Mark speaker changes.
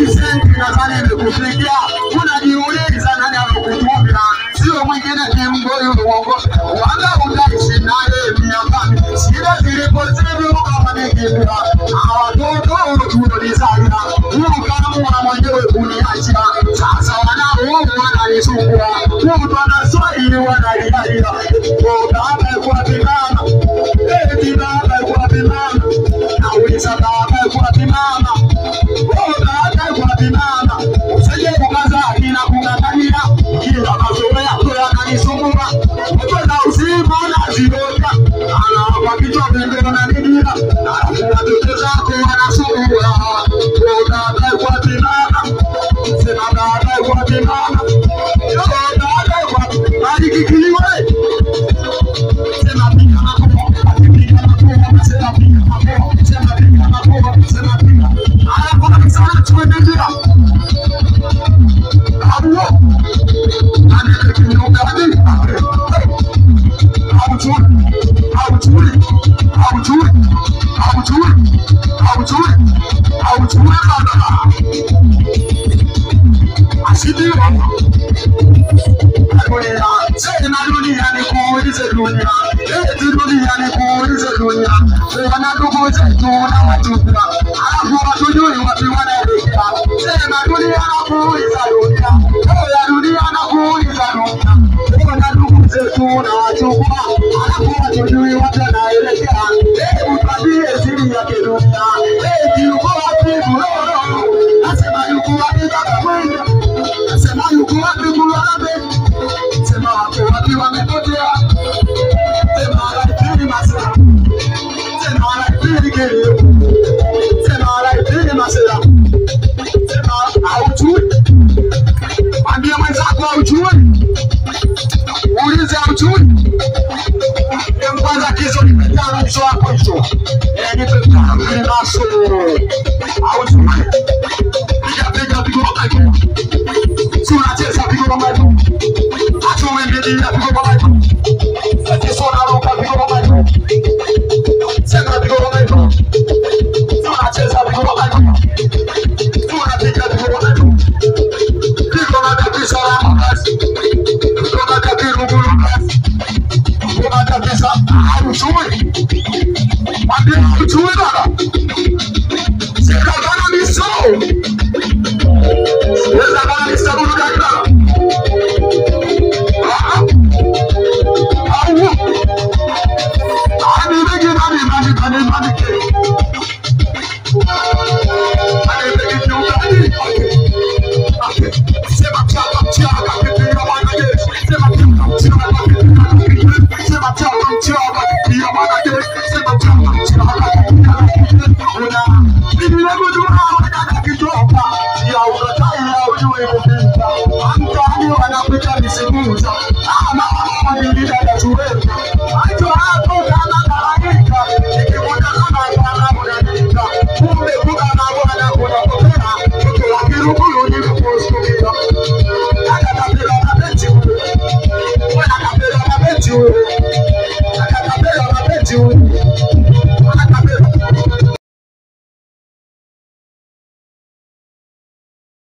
Speaker 1: kisenti nadhani nimekufikia. Unajiuliza nani amekutumia? Sio mwingine Kimboi uongo. Wala utaishi naye miaka. Shida zilipozidi kama nikimbia. Watoto tulizalia. Kama mwenyewe kuniacha. Sasa wanao wananisumbua. Mtu anaswali wanalialia. Baba kwa mama. Baba kwa mama. Nauliza baba kwa mama. Baba kwa mama. Usije kukazani na kungangania. Kila mazoea yako yananisumbua. Mbona usipo na zidota. Kwa kichwa mbele na nidira. Watoto zako wanasumbua. Baba kwa mama. Sema baba kwa mama. Baba kwa bali kikiliwe. Sema pika makopo. Pika makopo. Sema pika makopo. Sema pika makopo. Sema pika. Haya kwa msana tuendelea. Hapo. Ane kinyonga hadi.
Speaker 2: It's gonna be so.